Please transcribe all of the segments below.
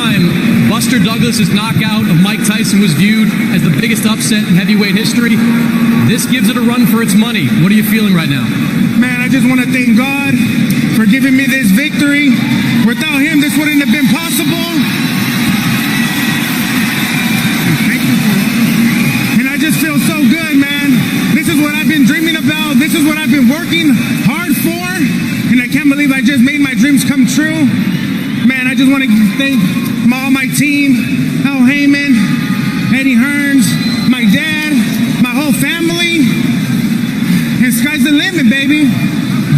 time, Buster Douglas's knockout of Mike Tyson was viewed as the biggest upset in heavyweight history. This gives it a run for its money. What are you feeling right now? Man, I just want to thank God for giving me this victory. Without him, this wouldn't have been possible. And I just feel so good, man. This is what I've been dreaming about. This is what I've been working hard for. And I can't believe I just made my dreams come true. Man, I just want to thank all my team, Al Heyman, Eddie Hearns, my dad, my whole family. And sky's the limit, baby.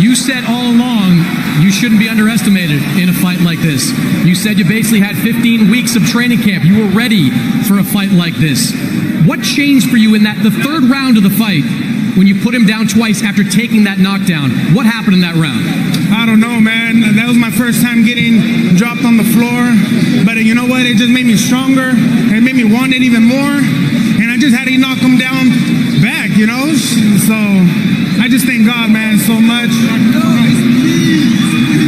You said all along you shouldn't be underestimated in a fight like this. You said you basically had 15 weeks of training camp. You were ready for a fight like this. What changed for you in the third round of the fight when you put him down twice after taking that knockdown? What happened in that round? I don't know, man. That was my first time getting dropped on the floor. But you know what? It just made me stronger. It made me want it even more. And I just had to knock him down back, you know? So I just thank God, man, so much.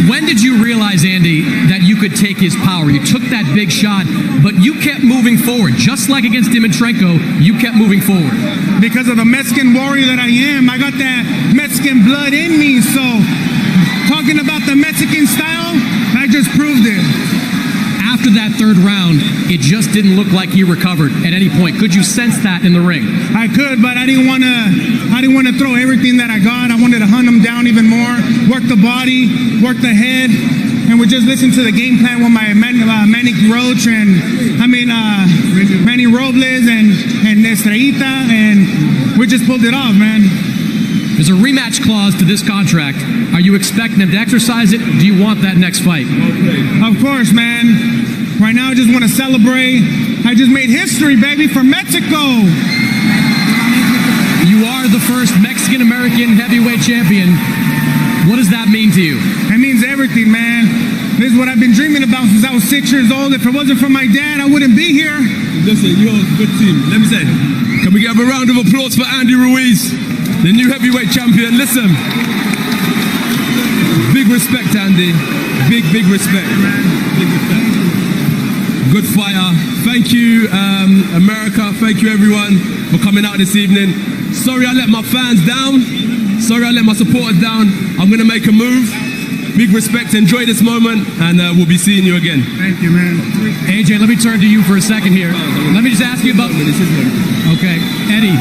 When did you realize, Andy, that you could take his power? You took that big shot, but you kept moving forward. Just like against Dimitrenko, you kept moving forward. Because of the Mexican warrior that I am, I got that Mexican blood in me. So talking about the Mexican style, I just proved it. After that third round, it just didn't look like he recovered at any point. Could you sense that in the ring? I could, but I didn't want to throw everything that I got. I wanted to hunt him down even more, work the body, work the head, and we just listened to the game plan with my Manny Roach and Manny Robles and Estrellita, and we just pulled it off, man. There's a rematch clause to this contract. Are you expecting him to exercise it? Do you want that next fight? Of course, man. Right now, I just want to celebrate. I just made history, baby, for Mexico. You are the first Mexican-American heavyweight champion. What does that mean to you? It means everything, man. This is what I've been dreaming about since I was 6 years old. If it wasn't for my dad, I wouldn't be here. Listen, you're a good team. Let me say, can we get a round of applause for Andy Ruiz, the new heavyweight champion? Listen, big respect, Andy. Big respect. Big respect. Good fighter. Thank you, America. Thank you, everyone, for coming out this evening. Sorry I let my fans down. Sorry I let my supporters down. I'm going to make a move. Big respect. Enjoy this moment, and we'll be seeing you again. Thank you, man. AJ, let me turn to you for a second here. Let me just ask you about... Okay, Eddie.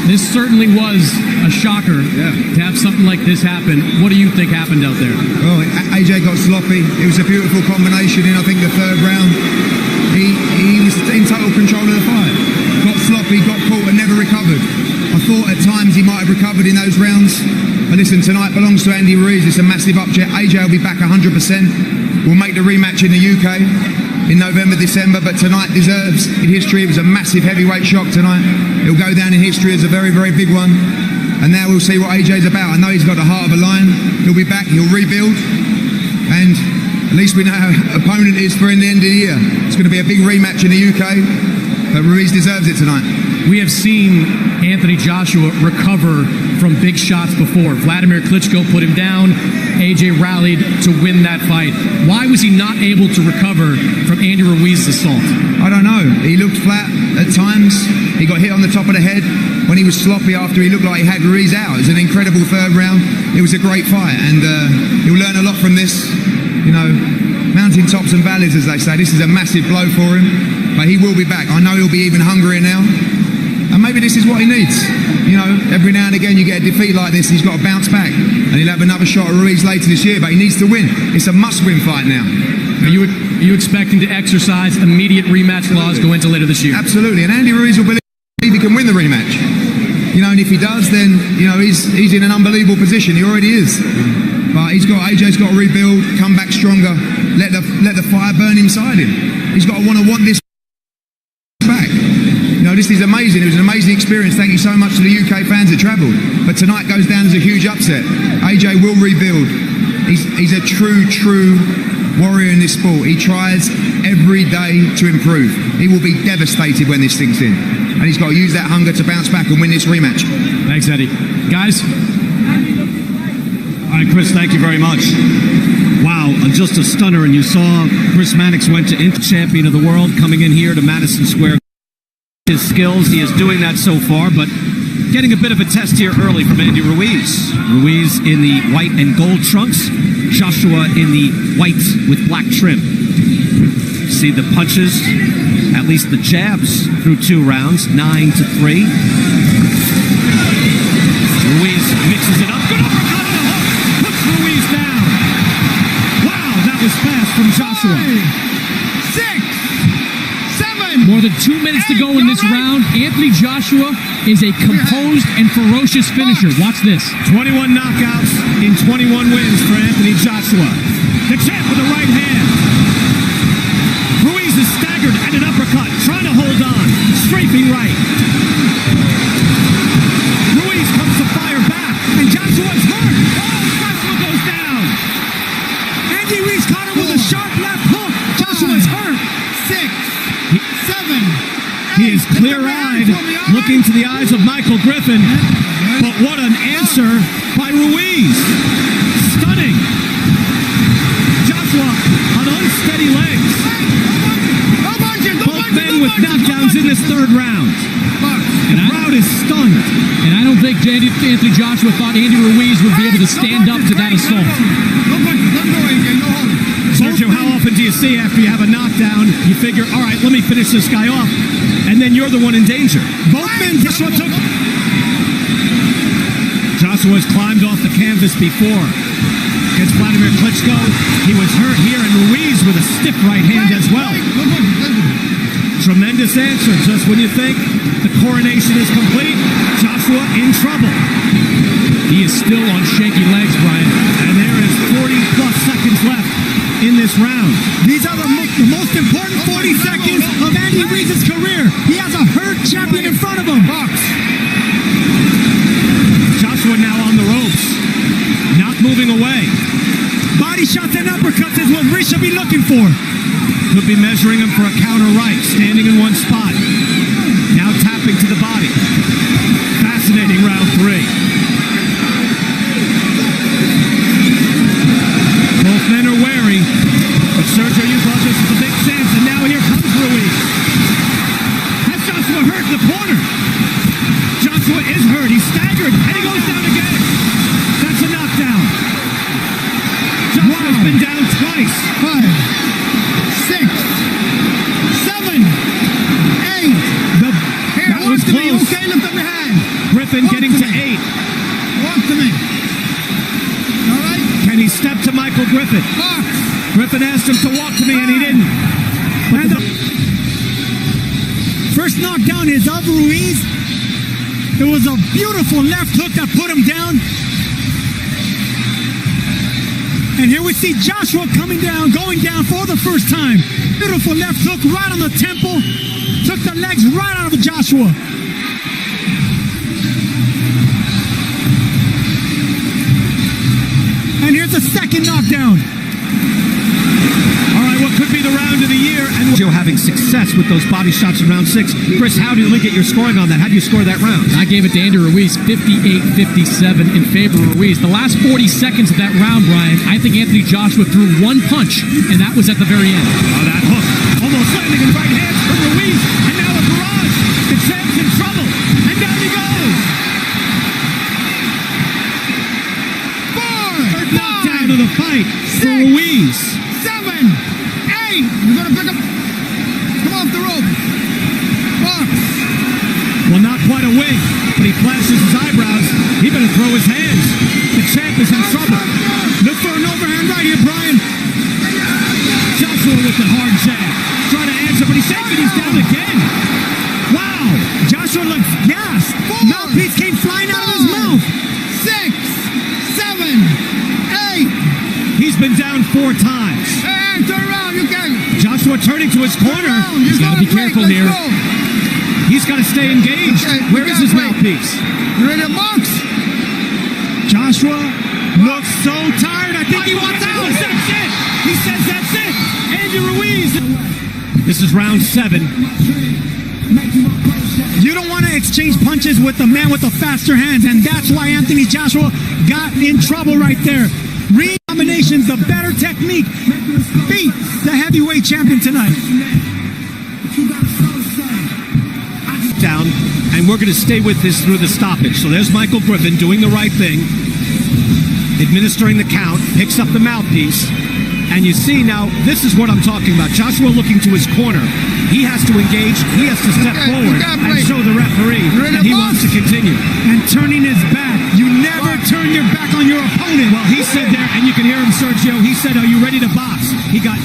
This certainly was a shocker to have something like this happen. What do you think happened out there? Well, AJ got sloppy. It was a beautiful combination in, I think, the third round. He was in total control of the fight. Got sloppy, got caught and never recovered. I thought at times he might have recovered in those rounds. But listen, tonight belongs to Andy Ruiz. It's a massive upset. AJ will be back 100%. We'll make the rematch in the UK in November, December, but tonight deserves in history. It was a massive heavyweight shock tonight. It'll go down in history as a very, very big one. And now we'll see what AJ's about. I know he's got the heart of a lion. He'll be back, he'll rebuild. And at least we know how opponent is for in the end of the year. It's going to be a big rematch in the UK, but Ruiz deserves it tonight. We have seen Anthony Joshua recover from big shots before. Vladimir Klitschko put him down. AJ rallied to win that fight. Why was he not able to recover from Andy Ruiz's assault? I don't know. He looked flat at times. He got hit on the top of the head when he was sloppy after he looked like he had Ruiz out. It was an incredible third round. It was a great fight, and he'll learn a lot from this. You know, mountain tops and valleys, as they say. This is a massive blow for him, but he will be back. I know he'll be even hungrier now. And maybe this is what he needs. You know, every now and again you get a defeat like this, he's got to bounce back. And he'll have another shot at Ruiz later this year, but he needs to win. It's a must-win fight now. Are you expecting to exercise immediate rematch clause go into later this year? Absolutely, and Andy Ruiz will believe he can win the rematch. You know, and if he does, then, you know, he's in an unbelievable position. He already is. But AJ's got to rebuild, come back stronger, let the fire burn inside him. He's got to want this back. You know, this is amazing. It was an amazing experience. Thank you so much to the UK fans that travelled. But tonight goes down as a huge upset. AJ will rebuild. He's a true warrior in this sport. He tries every day to improve. He will be devastated when this sinks in. And he's got to use that hunger to bounce back and win this rematch. Thanks, Eddie. Guys? All right, Chris, thank you very much. Wow, Wow, just a stunner. And you saw Chris Mannix went to champion of the world coming in here to Madison Square. His skills, he is doing that so far, but getting a bit of a test here early from Andy Ruiz. Ruiz in the white and gold trunks, Joshua in the white with black trim. See the punches, at least the jabs through 2 rounds, 9-3. Ruiz mixes it up. Good uppercut and a hook. Puts Ruiz down. Wow, that was fast from Joshua. 6, 7. More than 2 minutes to go in this round. Anthony Joshua is a composed and ferocious finisher. Watch this. 21 knockouts in 21 wins for Anthony Joshua. The champ with the right hand. Ruiz is staggered at an uppercut, trying to hold on. Strafing right. Ruiz comes to fire back, and Joshua's hurt. Oh, Joshua goes down. Andy Ruiz caught him with a sharp left hook. Joshua's hurt. 6, 7. He is clear-eyed, looking to the eyes of Michael Griffin. But what an answer by Ruiz. Stunning. Joshua on unsteady legs. Both men with knockdowns in this 3rd round. And the crowd is stunned. And I don't think Anthony Joshua thought Andy Ruiz would be able to stand up to that assault. Sergio, how often do you see after you have a knockdown, you figure, all right, let me finish this guy off, and then you're the one in danger? Both men, Joshua's climbed off the canvas before. Against Vladimir Klitschko, he was hurt here, and Ruiz with a stiff right hand as well. Tremendous answer. Just when you think the coronation is complete, Joshua in trouble. He is still on shaky legs, Brian. And there is 40-plus seconds left in this round. These are the most important 40 seconds of Andy Ruiz's career. He has a hurt champion in front of him. Joshua now on the ropes, not moving away. Body shots and uppercuts is what Ruiz should be looking for. Could be measuring him for a counter right, standing in one spot. Now tapping to the body. Fascinating round 3. Both men are wary, but Sergio, you thought this was a big chance, and now here comes Ruiz. Has Joshua hurt in the corner? Joshua is hurt. He's staggered, and he goes down again. That's a knockdown. Joshua's been down twice. 5, 6, 7, 8. That was close. Okay, lift up your hand. Griffin getting to 8. Walk to me. All right. Can he step to Michael Griffin? Box. Griffin asked him to walk to me, and he didn't. And the first knockdown is of Ruiz. It was a beautiful left hook that put him down. And here we see Joshua coming down, going down for the first time. Beautiful left hook right on the temple. Took the legs right out of Joshua. And here's the second knockdown. All right, what could be the round of the year? And you're having success with those body shots in round 6. Chris, how did we get your scoring on that? How do you score that round? I gave it to Andy Ruiz, 58-57 in favor of Ruiz. The last 40 seconds of that round, Brian, I think Anthony Joshua threw one punch, and that was at the very end. Oh, that hook. Almost landing in right hands for Ruiz. And now a barrage. The champ's in trouble. And down he goes. 4, Third knockdown of the fight for 6, Ruiz. 7, 8. You're gonna pick up. Come off the rope. Box. Well, not quite a wing, but he flashes his eyebrows. He better throw his hands. The champ is in trouble. Look for an overhand right here, Brian. Joshua with the hard jab. Trying to answer, but he's shaking. He's down again. Wow. Joshua looks gassed. Mouthpiece came flying out of his mouth. 6, 7, 8. He's been down 4 times. Hey, turn around. You can. Joshua turning to his corner. He's He's got to be careful here. He's got to stay engaged. Okay, Where is his mouthpiece? You ready to box? Joshua looks so tired. I think he wants out. That's it. He says that's it. Andy Ruiz. This is round 7. You don't want to exchange punches with the man with the faster hands, and that's why Anthony Joshua got in trouble right there. Ruiz combinations, the better technique, beat the heavyweight champion tonight. Down, and we're going to stay with this through the stoppage. So there's Michael Griffin doing the right thing, administering the count, picks up the mouthpiece, and you see now, this is what I'm talking about. Joshua looking to his corner. He has to engage, he has to step forward and show the referee that he wants to continue. And turning his back. You never turn your back on your opponent. Well, he said there, and you can hear him, Sergio, he said, are you ready to box? He got